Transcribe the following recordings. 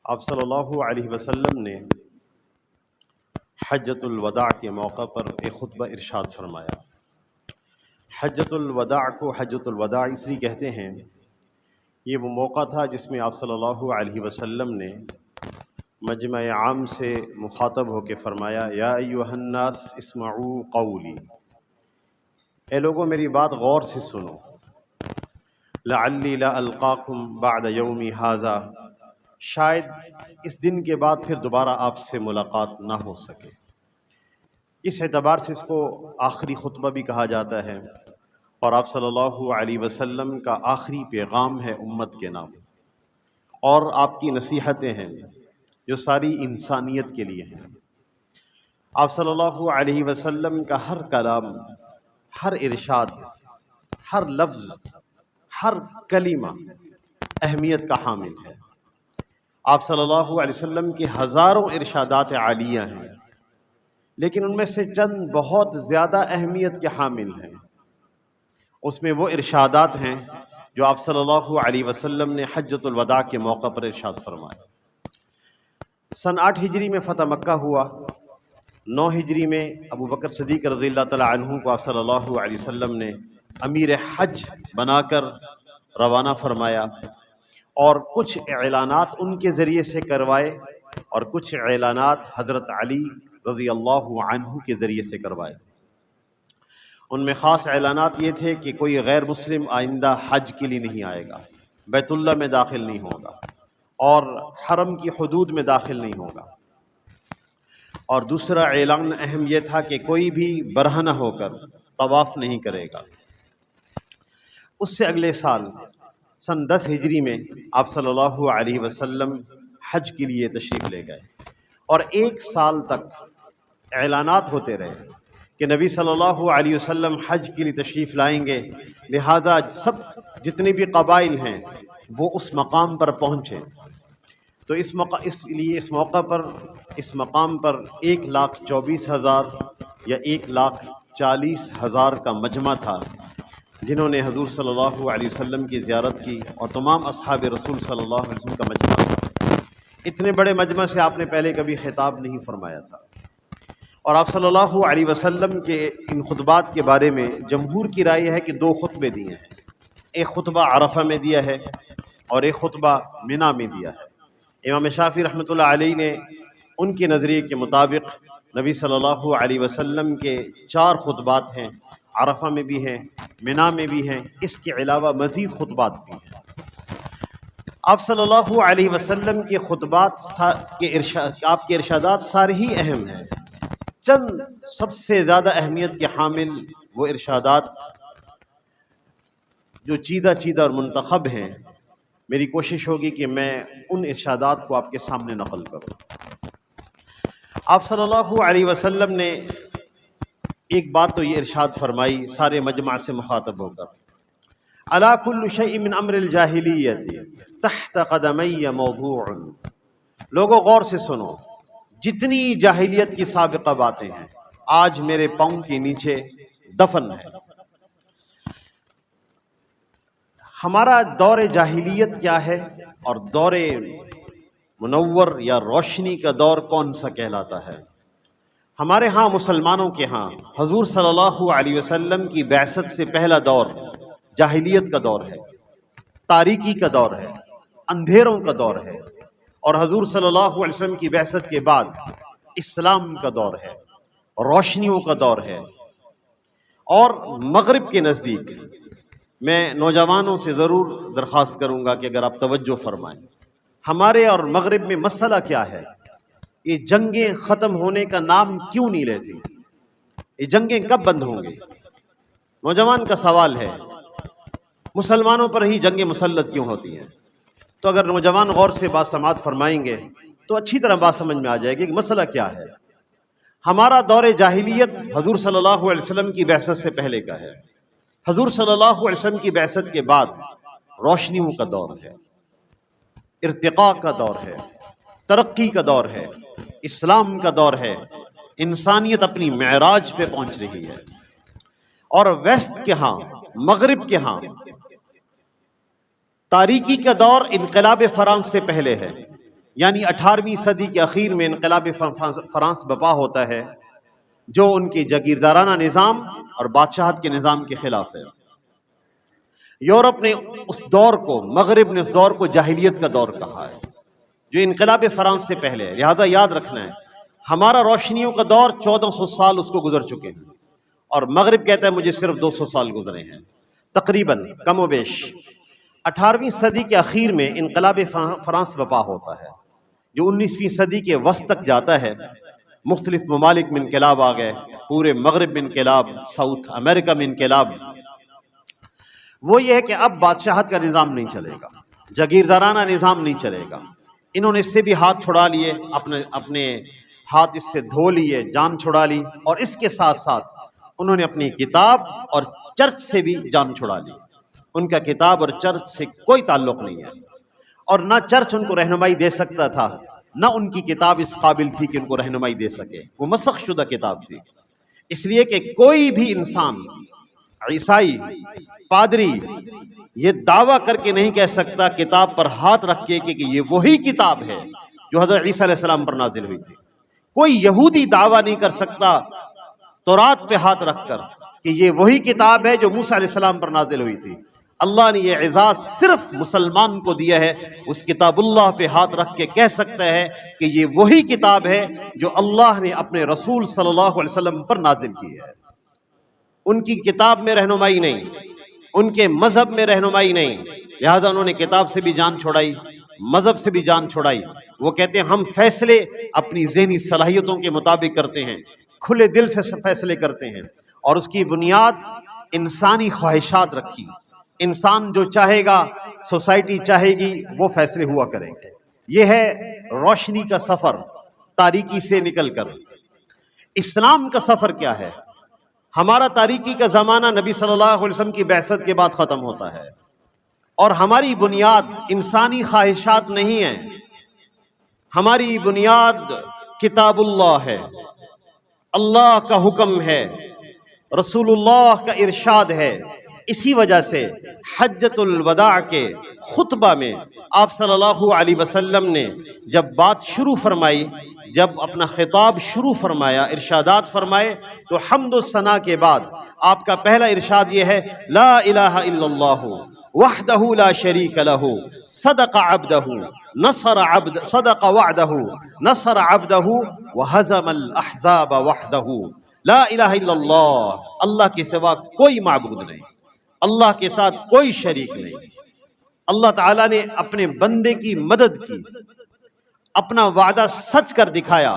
آپ صلی اللہ علیہ وسلم نے حجۃ الوداع کے موقع پر ایک خطبہ ارشاد فرمایا۔ حجۃ الوداع کو حجۃ الوداع اس لیے کہتے ہیں، یہ وہ موقع تھا جس میں آپ صلی اللہ علیہ وسلم نے مجمع عام سے مخاطب ہو کے فرمایا، یا ایھا الناس اسمعوا قولی، اے لوگوں میری بات غور سے سنو، لعلی لا القاکم بعد یومی ھذا، شاید اس دن کے بعد پھر دوبارہ آپ سے ملاقات نہ ہو سکے۔ اس اعتبار سے اس کو آخری خطبہ بھی کہا جاتا ہے، اور آپ صلی اللہ علیہ وسلم کا آخری پیغام ہے امت کے نام، اور آپ کی نصیحتیں ہیں جو ساری انسانیت کے لیے ہیں۔ آپ صلی اللہ علیہ وسلم کا ہر کلام، ہر ارشاد، ہر لفظ، ہر کلمہ اہمیت کا حامل ہے۔ آپ صلی اللہ علیہ وسلم کے ہزاروں ارشادات عالیہ ہیں، لیکن ان میں سے چند بہت زیادہ اہمیت کے حامل ہیں۔ اس میں وہ ارشادات ہیں جو آپ صلی اللہ علیہ وسلم نے حجۃ الوداع کے موقع پر ارشاد فرمائے۔ سن 8 ہجری میں فتح مکہ ہوا، 9 ہجری میں ابو بکر صدیق رضی اللہ تعالی عنہ کو آپ صلی اللہ علیہ وسلم نے امیر حج بنا کر روانہ فرمایا، اور کچھ اعلانات ان کے ذریعے سے کروائے اور کچھ اعلانات حضرت علی رضی اللہ عنہ کے ذریعے سے کروائے۔ ان میں خاص اعلانات یہ تھے کہ کوئی غیر مسلم آئندہ حج کے لیے نہیں آئے گا، بیت اللہ میں داخل نہیں ہوگا، اور حرم کی حدود میں داخل نہیں ہوگا۔ اور دوسرا اعلان اہم یہ تھا کہ کوئی بھی برہنہ ہو کر طواف نہیں کرے گا۔ اس سے اگلے سال سن 10 ہجری میں آپ صلی اللہ علیہ وسلم حج کے لیے تشریف لے گئے، اور 1 سال تک اعلانات ہوتے رہے کہ نبی صلی اللہ علیہ وسلم حج کے لیے تشریف لائیں گے، لہذا سب جتنے بھی قبائل ہیں وہ اس مقام پر پہنچیں۔ تو اس موقع پر اس مقام پر 1,24,000 یا 1,40,000 کا مجمع تھا، جنہوں نے حضور صلی اللہ علیہ وسلم کی زیارت کی، اور تمام اصحاب رسول صلی اللہ علیہ وسلم کا مجمع تھا۔ اتنے بڑے مجمع سے آپ نے پہلے کبھی خطاب نہیں فرمایا تھا، اور آپ صلی اللہ علیہ وسلم کے ان خطبات کے بارے میں جمہور کی رائے ہے کہ 2 خطبے دیے ہیں، ایک خطبہ عرفہ میں دیا ہے اور ایک خطبہ منا میں دیا ہے۔ امام شافعی رحمۃ اللہ علیہ نے ان کے نظریے کے مطابق نبی صلی اللہ علیہ وسلم کے 4 خطبات ہیں، عرفہ میں بھی ہیں، منا میں بھی ہیں، اس کے علاوہ مزید خطبات بھی ہیں۔ آپ صلی اللہ علیہ وسلم کے خطبات آپ کے ارشادات سارے ہی اہم ہیں، چند سب سے زیادہ اہمیت کے حامل وہ ارشادات جو چیدہ اور منتخب ہیں، میری کوشش ہوگی کہ میں ان ارشادات کو آپ کے سامنے نقل کروں۔ آپ صلی اللہ علیہ وسلم نے ایک بات تو یہ ارشاد فرمائی سارے مجمع سے مخاطب ہو کر، الا کل شیء من امر الجاہلیت تحت قدمی موضوع، لوگوں غور سے سنو، جتنی جاہلیت کی سابقہ باتیں ہیں آج میرے پاؤں کے نیچے دفن ہے۔ ہمارا دور جاہلیت کیا ہے اور دور منور یا روشنی کا دور کون سا کہلاتا ہے؟ ہمارے ہاں مسلمانوں کے ہاں حضور صلی اللہ علیہ وسلم کی بعثت سے پہلا دور جاہلیت کا دور ہے، تاریکی کا دور ہے، اندھیروں کا دور ہے، اور حضور صلی اللہ علیہ وسلم کی بعثت کے بعد اسلام کا دور ہے، روشنیوں کا دور ہے۔ اور مغرب کے نزدیک میں نوجوانوں سے ضرور درخواست کروں گا کہ اگر آپ توجہ فرمائیں، ہمارے اور مغرب میں مسئلہ کیا ہے؟ یہ جنگیں ختم ہونے کا نام کیوں نہیں لیتی؟ یہ جنگیں کب بند ہوں گی؟ نوجوان کا سوال ہے، مسلمانوں پر ہی جنگیں مسلط کیوں ہوتی ہیں؟ تو اگر نوجوان غور سے بات سماعت فرمائیں گے تو اچھی طرح بات سمجھ میں آ جائے گی کہ مسئلہ کیا ہے۔ ہمارا دور جاہلیت حضور صلی اللہ علیہ وسلم کی بعثت سے پہلے کا ہے، حضور صلی اللہ علیہ وسلم کی بعثت کے بعد روشنیوں کا دور ہے، ارتقاء کا دور ہے، ترقی کا دور ہے، اسلام کا دور ہے، انسانیت اپنی معراج پہ پہنچ رہی ہے۔ اور ویسٹ کے ہاں، مغرب کے ہاں تاریکی کا دور انقلاب فرانس سے پہلے ہے، یعنی 18ویں صدی کے اخیر میں انقلاب فرانس برپا ہوتا ہے، جو ان کے جاگیردارانہ نظام اور بادشاہت کے نظام کے خلاف ہے۔ یورپ نے اس دور کو، مغرب نے اس دور کو جاہلیت کا دور کہا ہے، جو انقلاب فرانس سے پہلے ہے۔ لہذا یاد رکھنا ہے، ہمارا روشنیوں کا دور 1400 سال اس کو گزر چکے ہیں، اور مغرب کہتا ہے مجھے صرف 200 سال گزرے ہیں تقریباً، کم و بیش۔ 18ویں صدی کے اخیر میں انقلاب فرانس برپا ہوتا ہے، جو 19ویں صدی کے وسط تک جاتا ہے۔ مختلف ممالک میں انقلاب آ گئے، پورے مغرب میں انقلاب، ساؤتھ امریکہ میں انقلاب۔ وہ یہ ہے کہ اب بادشاہت کا نظام نہیں چلے گا، جاگیردارانہ نظام نہیں چلے گا۔ انہوں نے اس سے بھی ہاتھ چھڑا لیے، اپنے ہاتھ اس سے دھو لیے، جان چھڑا لی، اور اس کے ساتھ ساتھ انہوں نے اپنی کتاب اور چرچ سے بھی جان چھڑا لی۔ ان کا کتاب اور چرچ سے کوئی تعلق نہیں ہے، اور نہ چرچ ان کو رہنمائی دے سکتا تھا، نہ ان کی کتاب اس قابل تھی کہ ان کو رہنمائی دے سکے۔ وہ مسخ شدہ کتاب تھی، اس لیے کہ کوئی بھی انسان، عیسائی، پادری، یہ دعویٰ کر کے نہیں کہہ سکتا کتاب پر ہاتھ رکھ کے کہ یہ وہی کتاب ہے جو حضرت عیسیٰ علیہ السلام پر نازل ہوئی تھی۔ کوئی یہودی دعویٰ نہیں کر سکتا تورات پہ ہاتھ رکھ کر کہ یہ وہی کتاب ہے جو موسیٰ علیہ السلام پر نازل ہوئی تھی۔ اللہ نے یہ اعزاز صرف مسلمان کو دیا ہے، اس کتاب اللہ پہ ہاتھ رکھ کے کہہ سکتا ہے کہ یہ وہی کتاب ہے جو اللہ نے اپنے رسول صلی اللہ علیہ وسلم پر نازل کی ہے۔ ان کی کتاب میں رہنمائی نہیں، ان کے مذہب میں رہنمائی نہیں، لہذا انہوں نے کتاب سے بھی جان چھوڑائی، مذہب سے بھی جان چھوڑائی۔ وہ کہتے ہیں ہم فیصلے اپنی ذہنی صلاحیتوں کے مطابق کرتے ہیں، کھلے دل سے فیصلے کرتے ہیں، اور اس کی بنیاد انسانی خواہشات رکھی۔ انسان جو چاہے گا، سوسائٹی چاہے گی، وہ فیصلے ہوا کریں گے۔ یہ ہے روشنی کا سفر، تاریکی سے نکل کر۔ اسلام کا سفر کیا ہے؟ ہمارا تاریکی کا زمانہ نبی صلی اللہ علیہ وسلم کی بعثت کے بعد ختم ہوتا ہے، اور ہماری بنیاد انسانی خواہشات نہیں ہے، ہماری بنیاد کتاب اللہ ہے، اللہ کا حکم ہے، رسول اللہ کا ارشاد ہے۔ اسی وجہ سے حجۃ الوداع کے خطبہ میں آپ صلی اللہ علیہ وسلم نے جب بات شروع فرمائی، جب اپنا خطاب شروع فرمایا، ارشادات فرمائے، تو حمد و ثنا کے بعد آپ کا پہلا ارشاد یہ ہے، لا الہ الا اللہ وحدہ لا شریک لہ صدق عبدہ صدق وعدہ نصر عبدہ وہزم الاحزاب وحدہ۔ لا الہ الا اللہ، اللہ کے سوا کوئی معبود نہیں، اللہ کے ساتھ کوئی شریک نہیں۔ اللہ تعالیٰ نے اپنے بندے کی مدد کی، اپنا وعدہ سچ کر دکھایا،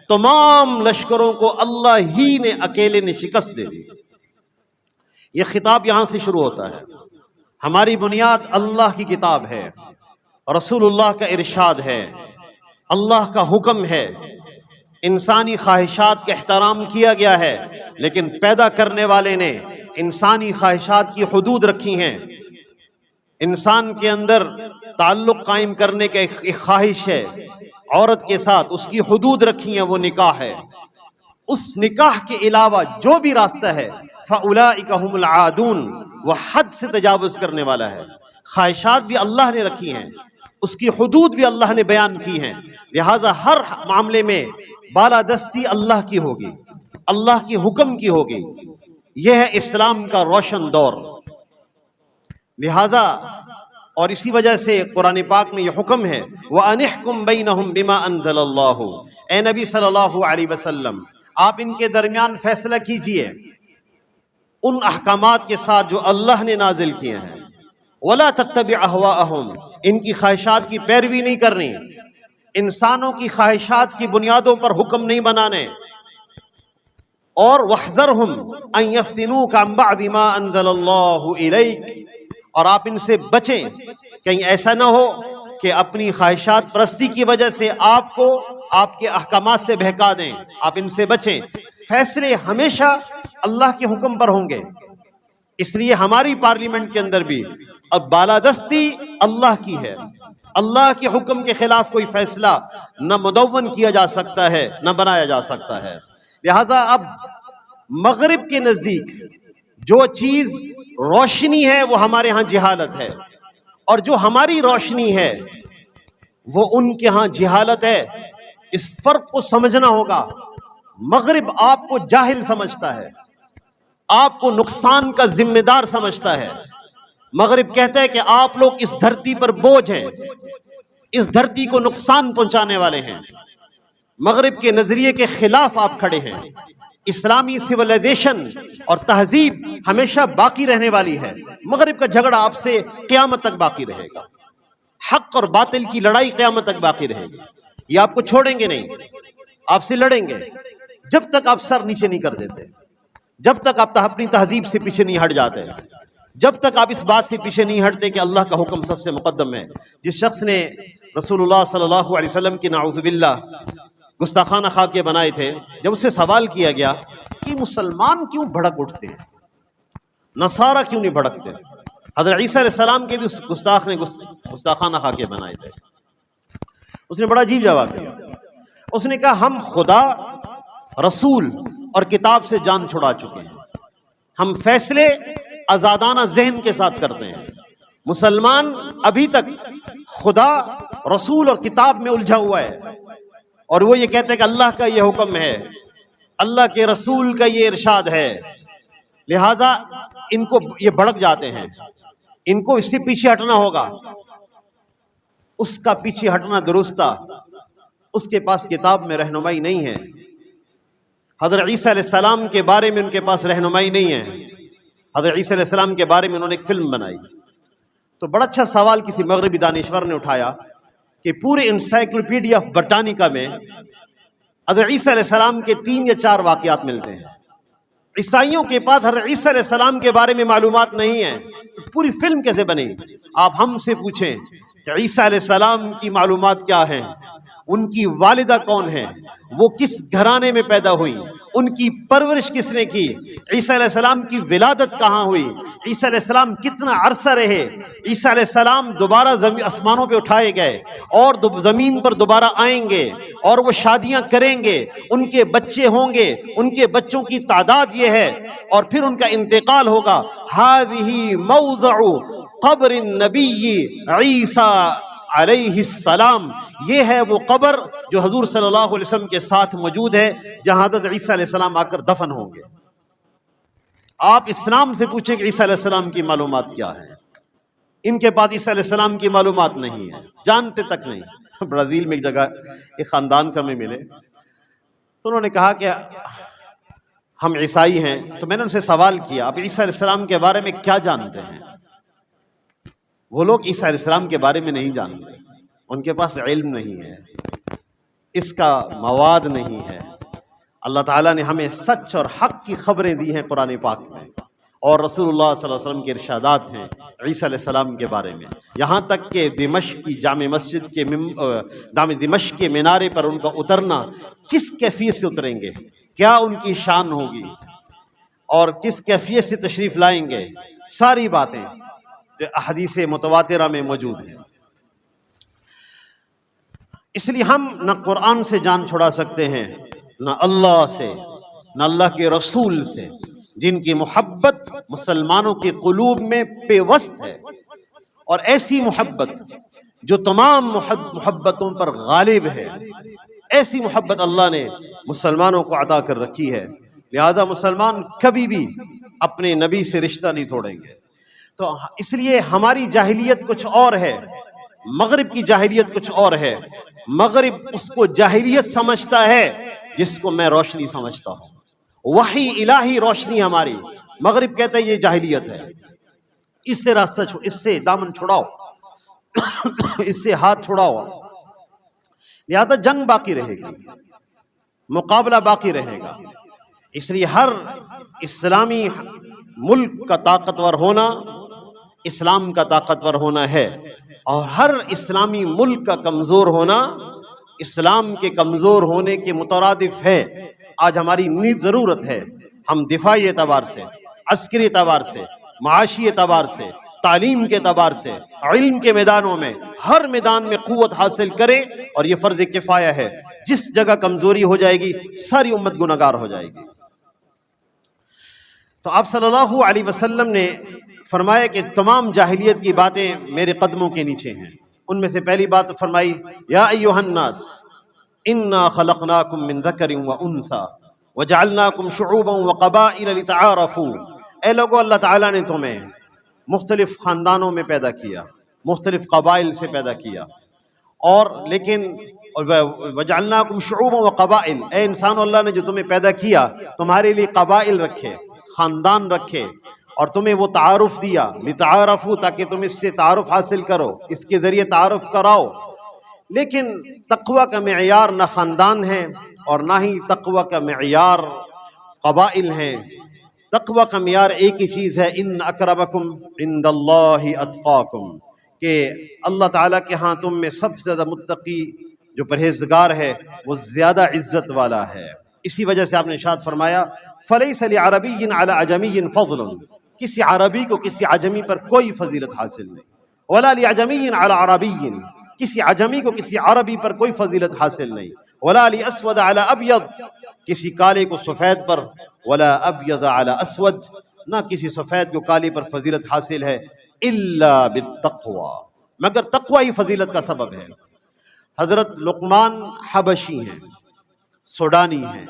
تمام لشکروں کو اللہ ہی نے اکیلے نے شکست دے دی۔ یہ خطاب یہاں سے شروع ہوتا ہے۔ ہماری بنیاد اللہ کی کتاب ہے، رسول اللہ کا ارشاد ہے، اللہ کا حکم ہے۔ انسانی خواہشات کا احترام کیا گیا ہے، لیکن پیدا کرنے والے نے انسانی خواہشات کی حدود رکھی ہیں۔ انسان کے اندر تعلق قائم کرنے کا ایک خواہش ہے عورت کے ساتھ، اس کی حدود رکھی ہیں، وہ نکاح ہے۔ اس نکاح کے علاوہ جو بھی راستہ ہے فَأُولَئِكَ هُمُ الْعَادُونَ، وہ حد سے تجاوز کرنے والا ہے۔ خواہشات بھی اللہ نے رکھی ہیں، اس کی حدود بھی اللہ نے بیان کی ہیں، لہٰذا ہر معاملے میں بالادستی اللہ کی ہوگی، اللہ کی حکم کی ہوگی۔ یہ ہے اسلام کا روشن دور۔ لہٰذا اور اسی وجہ سے قرآن پاک میں یہ حکم ہے وَأَنِحْكُمْ بَيْنَهُمْ بِمَا أَنزَلَ اللَّهُ، اے نبی صلی اللہ علیہ وسلم آپ ان کے درمیان فیصلہ کیجئے ان احکامات کے ساتھ جو اللہ نے نازل کیے ہیں۔ وَلَا تَتَّبِعْ أَهْوَاءَهُمْ، ان کی خواہشات کی پیروی نہیں کرنی، انسانوں کی خواہشات کی بنیادوں پر حکم نہیں بنانے۔ اور وَاحْذَرْهُمْ أَن يَفْتِنُوكَ عَن بَعْدِ مَا أَنزَلَ اللَّهُ إِلَيْكَ، اور آپ ان سے بچیں، کہیں ایسا نہ ہو کہ اپنی خواہشات پرستی کی وجہ سے آپ کو آپ کے احکامات سے بہکا دیں، آپ ان سے بچیں۔ فیصلے ہمیشہ اللہ کے حکم پر ہوں گے، اس لیے ہماری پارلیمنٹ کے اندر بھی اب بالادستی اللہ کی ہے، اللہ کے حکم کے خلاف کوئی فیصلہ نہ مدون کیا جا سکتا ہے نہ بنایا جا سکتا ہے۔ لہٰذا اب مغرب کے نزدیک جو چیز روشنی ہے وہ ہمارے ہاں جہالت ہے، اور جو ہماری روشنی ہے وہ ان کے ہاں جہالت ہے. اس فرق کو سمجھنا ہوگا. مغرب آپ کو جاہل سمجھتا ہے، آپ کو نقصان کا ذمہ دار سمجھتا ہے. مغرب کہتا ہے کہ آپ لوگ اس دھرتی پر بوجھ ہیں، اس دھرتی کو نقصان پہنچانے والے ہیں. مغرب کے نظریے کے خلاف آپ کھڑے ہیں. اسلامی سیولائزیشن اور تہذیب ہمیشہ باقی رہنے والی ہے. مغرب کا جھگڑا آپ سے قیامت تک باقی رہے گا. حق اور باطل کی لڑائی قیامت تک باقی رہے گی. یہ آپ کو چھوڑیں گے نہیں، آپ سے لڑیں گے جب تک آپ سر نیچے نہیں کر دیتے، جب تک آپ اپنی تہذیب سے پیچھے نہیں ہٹ جاتے، جب تک آپ اس بات سے پیچھے نہیں ہٹتے کہ اللہ کا حکم سب سے مقدم ہے. جس شخص نے رسول اللہ صلی اللہ علیہ وسلم کی نعوذ باللہ گستاخانہ خاکے بنائے تھے، جب اس سے سوال کیا گیا کہ مسلمان کیوں بھڑک اٹھتے ہیں، نصارہ کیوں نہیں بھڑکتے، حضرت عیسیٰ علیہ السلام کے بھی گستاخ نے گستاخانہ خاکے بنائے تھے. اس نے بڑا عجیب جواب دیا. اس نے کہا ہم خدا، رسول اور کتاب سے جان چھڑا چکے ہیں. ہم فیصلے آزادانہ ذہن کے ساتھ کرتے ہیں. مسلمان ابھی تک خدا، رسول اور کتاب میں الجھا ہوا ہے، اور وہ یہ کہتے ہیں کہ اللہ کا یہ حکم ہے، اللہ کے رسول کا یہ ارشاد ہے، لہٰذا ان کو یہ بھڑک جاتے ہیں. ان کو اس سے پیچھے ہٹنا ہوگا. اس کا پیچھے ہٹنا درست تھا. اس کے پاس کتاب میں رہنمائی نہیں ہے. حضرت عیسیٰ علیہ السلام کے بارے میں ان کے پاس رہنمائی نہیں ہے. حضرت عیسیٰ علیہ السلام کے بارے میں انہوں نے ایک فلم بنائی. تو بڑا اچھا سوال کسی مغربی دانشور نے اٹھایا کہ پورے انسائکلوپیڈیا آف برٹانیکا میں حضرت عیسیٰ علیہ السلام کے 3 یا 4 واقعات ملتے ہیں. عیسائیوں کے پاس حضرت عیسیٰ علیہ السلام کے بارے میں معلومات نہیں ہیں، تو پوری فلم کیسے بنی؟ آپ ہم سے پوچھیں کہ عیسیٰ علیہ السلام کی معلومات کیا ہیں، ان کی والدہ کون ہیں، وہ کس گھرانے میں پیدا ہوئی، ان کی پرورش کس نے کی، عیسیٰ علیہ السلام کی ولادت کہاں ہوئی، عیسیٰ علیہ السلام کتنا عرصہ رہے، عیسیٰ علیہ السلام دوبارہ آسمانوں پہ اٹھائے گئے اور زمین پر دوبارہ آئیں گے اور وہ شادیاں کریں گے، ان کے بچے ہوں گے، ان کے بچوں کی تعداد یہ ہے، اور پھر ان کا انتقال ہوگا. ہذہ موضع قبر النبی عیسیٰ علیہ السلام، یہ ہے وہ قبر جو حضور صلی اللہ علیہ وسلم کے ساتھ موجود ہے، جہاں حضرت عیسیٰ علیہ السلام آ کر دفن ہوں گے. آپ اسلام سے پوچھیں کہ عیسیٰ علیہ السلام کی معلومات کیا ہیں. ان کے پاس عیسیٰ علیہ السلام کی معلومات نہیں ہے، جانتے تک نہیں. برازیل میں ایک جگہ ایک خاندان سے ہمیں ملے، تو انہوں نے کہا کہ ہم عیسائی ہیں. تو میں نے ان سے سوال کیا آپ عیسیٰ علیہ السلام کے بارے میں کیا جانتے ہیں؟ وہ لوگ عیسیٰ علیہ السلام کے بارے میں نہیں جانتے، ان کے پاس علم نہیں ہے، اس کا مواد نہیں ہے. اللہ تعالیٰ نے ہمیں سچ اور حق کی خبریں دی ہیں قرآن پاک میں، اور رسول اللہ صلی اللہ علیہ وسلم کے ارشادات ہیں عیسیٰ علیہ السلام کے بارے میں. یہاں تک کہ دمشق کی جامع مسجد کے دمشق کے مینارے پر ان کا اترنا کس کیفیت سے اتریں گے، کیا ان کی شان ہوگی، اور کس کیفیت سے تشریف لائیں گے، ساری باتیں جو احادیث متواترہ میں موجود ہیں. اس لیے ہم نہ قرآن سے جان چھڑا سکتے ہیں، نہ اللہ سے، نہ اللہ کے رسول سے، جن کی محبت مسلمانوں کے قلوب میں پیوست ہے، اور ایسی محبت جو تمام محبتوں پر غالب ہے. ایسی محبت اللہ نے مسلمانوں کو عطا کر رکھی ہے. لہذا مسلمان کبھی بھی اپنے نبی سے رشتہ نہیں توڑیں گے. تو اس لیے ہماری جاہلیت کچھ اور ہے، مغرب کی جاہلیت کچھ اور ہے. مغرب اس کو جاہلیت سمجھتا ہے جس کو میں روشنی سمجھتا ہوں، وحی الہی روشنی ہماری. مغرب کہتا ہے یہ جاہلیت ہے، اس سے راستہ اس سے دامن چھڑاؤ، اس سے ہاتھ چھڑاؤ. لہذا جنگ باقی رہے گی، مقابلہ باقی رہے گا. اس لیے ہر اسلامی ملک کا طاقتور ہونا اسلام کا طاقتور ہونا ہے، اور ہر اسلامی ملک کا کمزور ہونا اسلام کے کمزور ہونے کے مترادف ہے. آج ہماری نیز ضرورت ہے ہم دفاعی اعتبار سے، عسکری اعتبار سے، معاشی اعتبار سے، تعلیم کے اعتبار سے، علم کے میدانوں میں، ہر میدان میں قوت حاصل کریں. اور یہ فرض کفایہ ہے، جس جگہ کمزوری ہو جائے گی ساری امت گناہگار ہو جائے گی. تو آپ صلی اللہ علیہ وسلم نے فرمایا کہ تمام جاہلیت کی باتیں میرے قدموں کے نیچے ہیں. ان میں سے پہلی بات فرمائی یا ایھا الناس انا خلقناکم من ذکر وانثی وجعلناکم شعوبا وقبائل لتعارفوا، اے لوگو اللہ تعالیٰ نے تمہیں مختلف خاندانوں میں پیدا کیا، مختلف قبائل سے پیدا کیا، اور لیکن وجعلناکم شعوبا وقبائل، اے انسانو اللہ نے جو تمہیں پیدا کیا تمہارے لیے قبائل رکھے، خاندان رکھے، اور تمہیں وہ تعارف دیا لتعارفوا، تاکہ تم اس سے تعارف حاصل کرو، اس کے ذریعے تعارف کراؤ۔ لیکن تقوی کا معیار نہ خاندان ہے اور نہ ہی تقوی کا معیار قبائل ہیں۔ تقوی کا معیار ایک ہی چیز ہے، ان اکرمکم عند اللہ اتقاکم، کہ اللہ تعالیٰ کے ہاں تم میں سب سے زیادہ متقی جو پرہیزگار ہے وہ زیادہ عزت والا ہے۔ اسی وجہ سے آپ نے ارشاد فرمایا فلیس لعربی علی عجمی فضل، کسی عربی کو کسی عجمی پر کوئی فضیلت حاصل نہیں، ولا لعجمی علی عربی، کسی عجمی کو کسی عربی پر کوئی فضیلت حاصل نہیں، ولا لاسود علی ابیض، کسی کالے کو سفید پر، ولا ابیض علی اسود، نہ کسی سفید کو کالے پر فضیلت حاصل ہے، الا بالتقوی، مگر تقوی ہی فضیلت کا سبب ہے۔ حضرت لقمان حبشی ہیں، سوڈانی ہیں،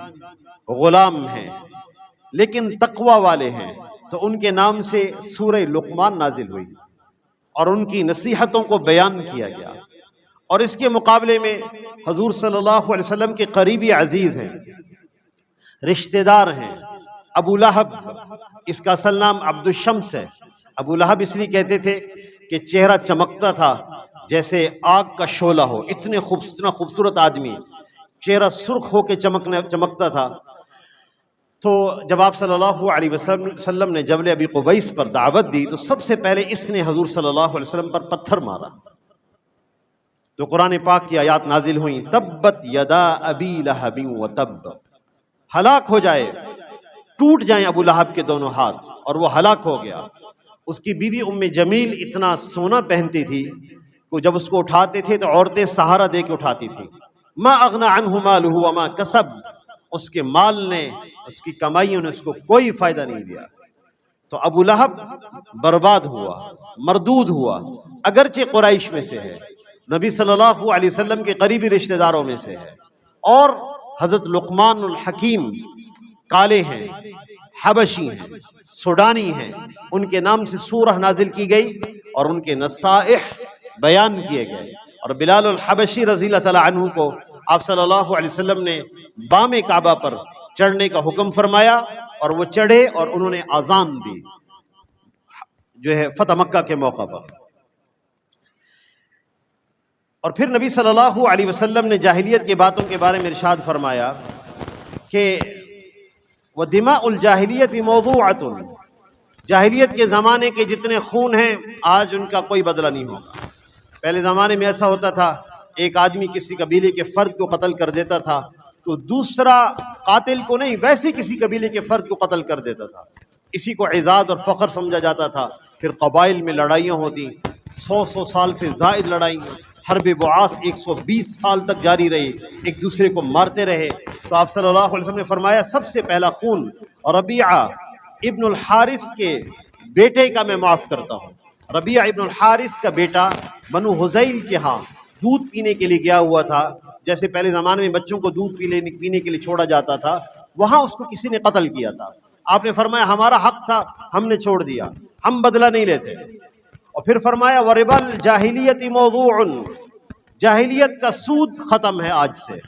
غلام ہیں، لیکن تقوی والے ہیں، تو ان کے نام سے سورہ لقمان نازل ہوئی اور ان کی نصیحتوں کو بیان کیا گیا۔ اور اس کے مقابلے میں حضور صلی اللہ علیہ وسلم کے قریبی عزیز ہیں، رشتہ دار ہیں، ابو لہب، اس کا اصل نام عبد الشمس ہے۔ ابو لہب اس لیے کہتے تھے کہ چہرہ چمکتا تھا جیسے آگ کا شعلہ ہو، اتنا خوبصورت آدمی، چہرہ سرخ ہو کے چمکتا تھا۔ تو جب آپ صلی اللہ علیہ وسلم نے جبل ابی قبیس پر دعوت دی تو سب سے پہلے اس نے حضور صلی اللہ علیہ وسلم پر پتھر مارا، تو قرآن پاک کی آیات نازل ہوئیں تبت یدا ابی لہب وتب، ہلاک ہو جائے، ٹوٹ جائیں ابو لہب کے دونوں ہاتھ، اور وہ ہلاک ہو گیا۔ اس کی بیوی ام جمیل اتنا سونا پہنتی تھی کہ جب اس کو اٹھاتے تھے تو عورتیں سہارا دے کے اٹھاتی تھی۔ ما اغنى عنہ مالہ وما کسب، اس کے مال نے، اس کی کمائیوں نے اس کو کوئی فائدہ نہیں دیا۔ تو ابو لہب برباد ہوا، مردود ہوا، اگرچہ قریش میں سے ہے، نبی صلی اللہ علیہ وسلم کے قریبی رشتہ داروں میں سے ہے، اور حضرت لقمان الحکیم کالے ہیں، حبشی ہیں، سوڈانی ہیں، ان کے نام سے سورہ نازل کی گئی اور ان کے نصائح بیان کیے گئے۔ اور بلال الحبشی رضی اللہ تعالیٰ عنہ کو آپ صلی اللہ علیہ وسلم نے بام کعبہ پر چڑھنے کا حکم فرمایا، اور وہ چڑھے اور انہوں نے اذان دی جو ہے فتح مکہ کے موقع پر۔ اور پھر نبی صلی اللہ علیہ وسلم نے جاہلیت کی باتوں کے بارے میں ارشاد فرمایا کہ وَدِمَاءُ الْجَاهِلِيَّةِ مَوْضُوعَةٌ، جاہلیت کے زمانے کے جتنے خون ہیں آج ان کا کوئی بدلہ نہیں ہوگا۔ پہلے زمانے میں ایسا ہوتا تھا، ایک آدمی کسی قبیلے کے فرد کو قتل کر دیتا تھا تو دوسرا قاتل کو نہیں، ویسے کسی قبیلے کے فرد کو قتل کر دیتا تھا، اسی کو اعزاز اور فخر سمجھا جاتا تھا۔ پھر قبائل میں لڑائیاں ہوتی، 100 سال سے زائد لڑائیں، حرب بعاث 120 سال تک جاری رہی، ایک دوسرے کو مارتے رہے۔ تو آپ صلی اللہ علیہ وسلم نے فرمایا سب سے پہلا خون ربیعہ ابن الحارث کے بیٹے کا میں معاف کرتا ہوں۔ ربیعہ ابن الحارث کا بیٹا بنو حذیل کے ہاں دودھ پینے کے لیے گیا ہوا تھا، جیسے پہلے زمانے میں بچوں کو دودھ پینے کے لیے چھوڑا جاتا تھا، وہاں اس کو کسی نے قتل کیا تھا۔ آپ نے فرمایا ہمارا حق تھا، ہم نے چھوڑ دیا، ہم بدلہ نہیں لیتے۔ اور پھر فرمایا وَرِبَا الْجَاهِلِيَّةِ مَوْضُوعٌ، جاہلیت کا سود ختم ہے آج سے،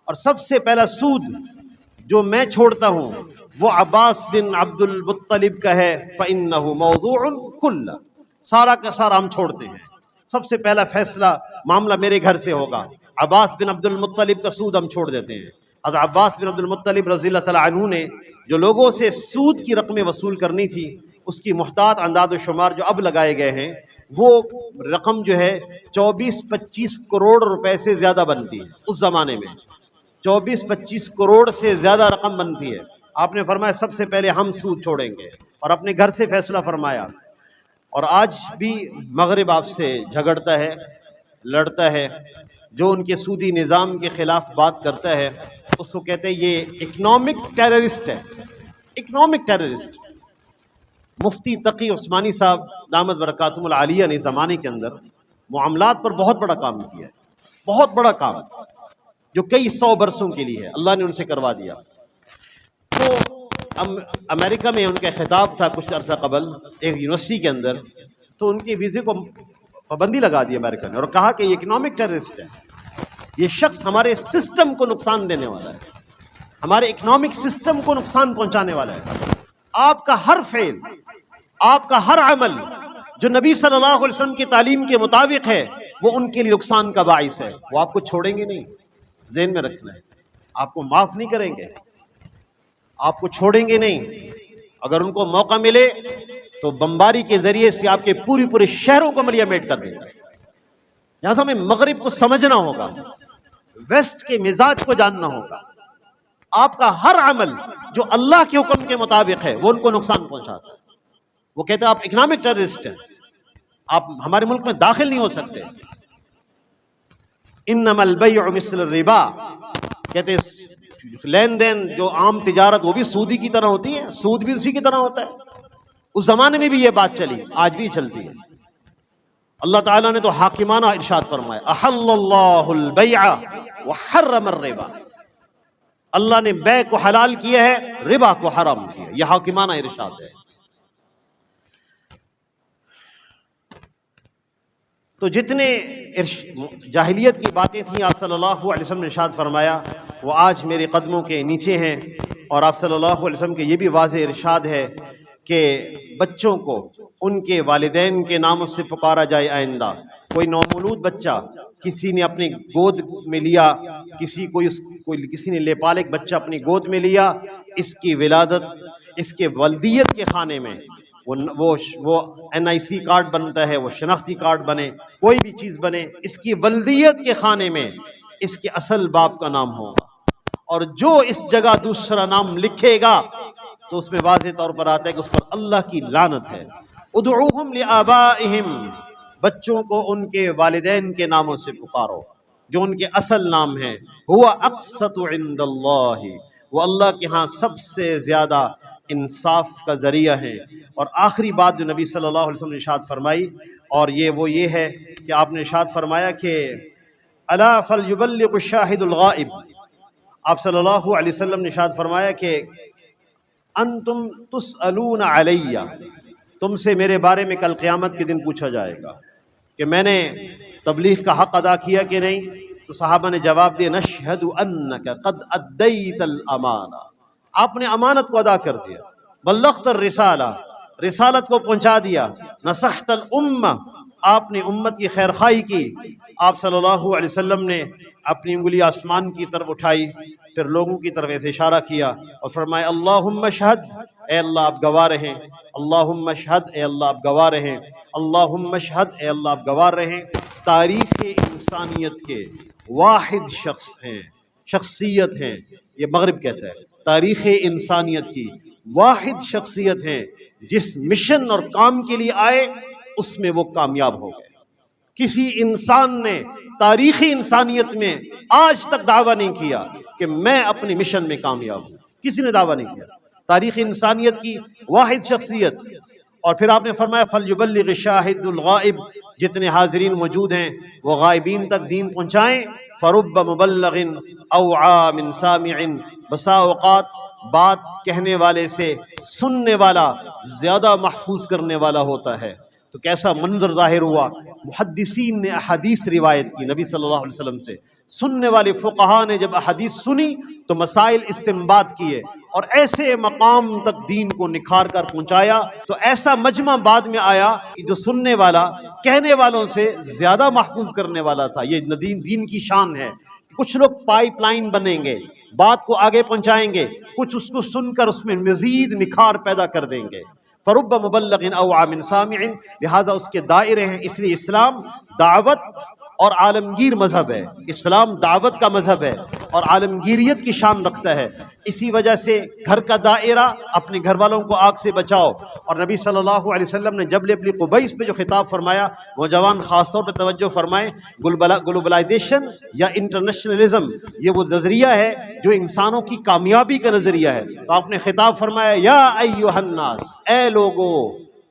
اور سب سے پہلا سود جو میں چھوڑتا ہوں وہ عباس بن عبد المطلب کا ہے، فَإِنَّهُ مَوْضُوعٌ كُلَّ، سارا کا سارا ہم چھوڑتے ہیں، سب سے پہلا فیصلہ معاملہ میرے گھر سے ہوگا۔ عباس بن عبد المطلب کا سود ہم چھوڑ دیتے ہیں۔ حضرت عباس بن عبد المطلب رضی اللہ تعالیٰ عنہ نے جو لوگوں سے سود کی رقمیں وصول کرنی تھی، اس کی محتاط انداز و شمار جو اب لگائے گئے ہیں، وہ رقم جو ہے 24-25 کروڑ روپے سے زیادہ بنتی ہے۔ اس زمانے میں 24-25 کروڑ سے زیادہ رقم بنتی ہے۔ آپ نے فرمایا سب سے پہلے ہم سود چھوڑیں گے، اور اپنے گھر سے فیصلہ فرمایا۔ اور آج بھی مغرب آپ سے جھگڑتا ہے، لڑتا ہے، جو ان کے سودی نظام کے خلاف بات کرتا ہے اس کو کہتے ہیں یہ اکنامک ٹیررسٹ ہے، اکنامک ٹیررسٹ۔ مفتی تقی عثمانی صاحب دامت برکاتہم العالیہ نے زمانے کے اندر معاملات پر بہت بڑا کام کیا ہے، بہت بڑا کام جو کئی 100 برسوں کے لیے ہے، اللہ نے ان سے کروا دیا۔ تو امریکہ میں ان کا خطاب تھا کچھ عرصہ قبل ایک یونیورسٹی کے اندر، تو ان کے ویزے کو پابندی لگا دی امریکہ نے، اور کہا کہ یہ اکنامک ٹیررسٹ ہے، یہ شخص ہمارے سسٹم کو نقصان دینے والا ہے، ہمارے اکنامک سسٹم کو نقصان پہنچانے والا ہے۔ آپ کا ہر فعل، آپ کا ہر عمل جو نبی صلی اللہ علیہ وسلم کی تعلیم کے مطابق ہے وہ ان کے لیے نقصان کا باعث ہے، وہ آپ کو چھوڑیں گے نہیں، ذہن میں رکھنا ہے، آپ کو معاف نہیں کریں گے، آپ کو چھوڑیں گے نہیں۔ اگر ان کو موقع ملے تو بمباری کے ذریعے سے آپ کے پورے شہروں کو ملیا میٹ کر دیں گے۔ یہاں سے ہمیں مغرب کو سمجھنا ہوگا، ویسٹ کے مزاج کو جاننا ہوگا۔ آپ کا ہر عمل جو اللہ کے حکم کے مطابق ہے وہ ان کو نقصان پہنچاتا ہے۔ وہ کہتے ہیں آپ اکنامک ٹیررسٹ ہیں، آپ ہمارے ملک میں داخل نہیں ہو سکتے۔ انما البیع مثل الربا، کہتے ہیں لین دین جو عام تجارت وہ بھی سودی کی طرح ہوتی ہے، سود بھی اسی کی طرح ہوتا ہے۔ اس زمانے میں بھی یہ بات چلی، آج بھی چلتی ہے۔ اللہ تعالیٰ نے تو حاکمانہ ارشاد فرمایا، احل اللہ البیع وحرم الربا، اللہ نے بیع کو حلال کیا ہے، ربا کو حرام کیا، یہ حاکمانہ ارشاد ہے۔ تو جتنے جاہلیت کی باتیں تھیں آپ صلی اللہ علیہ وسلم نے ارشاد فرمایا وہ آج میرے قدموں کے نیچے ہیں، اور آپ صلی اللہ علیہ وسلم کے یہ بھی واضح ارشاد ہے کہ بچوں کو ان کے والدین کے ناموں سے پکارا جائے۔ آئندہ کوئی نومولود بچہ کسی نے اپنی گود میں لیا، کسی نے لیپالک بچہ اپنی گود میں لیا، اس کی ولادت، اس کے ولدیت کے خانے میں وہ NIC کارڈ بنتا ہے، وہ شناختی کارڈ بنے، کوئی بھی چیز بنے، اس کی ولدیت کے خانے میں اس کے اصل باپ کا نام ہوگا، اور جو اس جگہ دوسرا نام لکھے گا تو اس میں واضح طور پر آتا ہے کہ اس پر اللہ کی لعنت ہے۔ ادعوہم لآبائہم، بچوں کو ان کے والدین کے ناموں سے پکارو جو ان کے اصل نام ہیں۔ ہوا اقسط عند اللہ، وہ اللہ کے ہاں سب سے زیادہ انصاف کا ذریعہ ہے۔ اور آخری بات جو نبی صلی اللہ علیہ وسلم نے ارشاد فرمائی، اور یہ ہے کہ آپ نے ارشاد فرمایا کہ الا فلیبلغ الشاہد الغائب، آپ صلی اللہ علیہ وسلم نے ارشاد فرمایا کہ انتم تسألون علی، تم سے میرے بارے میں کل قیامت کے دن پوچھا جائے گا کہ میں نے تبلیغ کا حق ادا کیا کہ نہیں۔ تو صحابہ نے جواب دیا نشہد انک قد ادیت الامانہ، آپ نے امانت کو ادا کر دیا، بلغت الرسالہ، رسالت کو پہنچا دیا، نصحت الامہ، آپ نے امت کی خیرخواہی کی۔ آپ صلی اللہ علیہ وسلم نے اپنی انگلی آسمان کی طرف اٹھائی، پھر لوگوں کی طرف ایسے اشارہ کیا اور فرمایا اللہم اشہد، اے اللہ آپ گواہ رہیں، اللہم اشہد، اے اللہ آپ گواہ رہیں، اللہم اشہد، اے اللہ آپ گواہ رہیں۔ تاریخ انسانیت کے واحد شخص ہیں، شخصیت ہیں، یہ مغرب کہتا ہے، تاریخ انسانیت کی واحد شخصیت ہیں جس مشن اور کام کے لیے آئے اس میں وہ کامیاب ہو گئے۔ کسی انسان نے تاریخی انسانیت میں آج تک دعویٰ نہیں کیا کہ میں اپنی مشن میں کامیاب ہوں، کسی نے دعویٰ نہیں کیا۔ تاریخ انسانیت کی واحد شخصیت۔ اور پھر آپ نے فرمایا فلیبلغ الشاہد الغائب، جتنے حاضرین موجود ہیں وہ غائبین تک دین پہنچائیں۔ فرب مبلغ اوعى من سامع، بسا اوقات بات کہنے والے سے سننے والا زیادہ محفوظ کرنے والا ہوتا ہے۔ تو کیسا منظر ظاہر ہوا، محدثین نے احادیث روایت کی نبی صلی اللہ علیہ وسلم سے، سننے والے فقہا نے جب احادیث سنی تو مسائل استنباط کیے اور ایسے مقام تک دین کو نکھار کر پہنچایا۔ تو ایسا مجمع بعد میں آیا کہ جو سننے والا کہنے والوں سے زیادہ محفوظ کرنے والا تھا۔ یہ دین کی شان ہے۔ کچھ لوگ پائپ لائن بنیں گے، بات کو آگے پہنچائیں گے، کچھ اس کو سن کر اس میں مزید نکھار پیدا کر دیں گے۔ فرب مبلغ اوعى من سامع، لہٰذا اس کے دائرے ہیں۔ اس لیے اسلام دعوت اور عالمگیر مذہب ہے، اسلام دعوت کا مذہب ہے اور عالمگیریت کی شان رکھتا ہے۔ اسی وجہ سے گھر کا دائرہ، اپنے گھر والوں کو آگ سے بچاؤ۔ اور نبی صلی اللہ علیہ وسلم نے جبل ابن قبیس پہ جو خطاب فرمایا، نوجوان خاص طور پہ توجہ فرمائیں، گلوبلائزیشن یا انٹرنیشنلزم، یہ وہ نظریہ ہے جو انسانوں کی کامیابی کا نظریہ ہے۔ تو آپ نے خطاب فرمایا یا ایھا الناس، اے لوگو،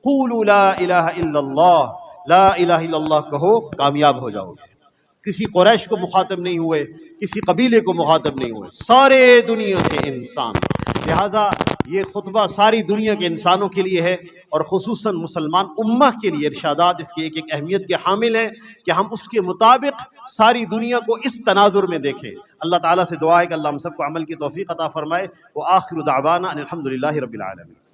قولوا لا الہ الا اللہ، لا الہ الا اللہ کہو کامیاب ہو جاؤ گے۔ کسی قریش کو مخاطب نہیں ہوئے، کسی قبیلے کو مخاطب نہیں ہوئے، سارے دنیا کے انسان۔ لہٰذا یہ خطبہ ساری دنیا کے انسانوں کے لیے ہے، اور خصوصاً مسلمان امہ کے لیے ارشادات اس کی ایک ایک اہمیت کے حامل ہیں کہ ہم اس کے مطابق ساری دنیا کو اس تناظر میں دیکھیں۔ اللہ تعالیٰ سے دعا ہے کہ اللہ ہم سب کو عمل کی توفیق عطا فرمائے۔ وآخر دعوانا ان الحمد للہ رب العالمین۔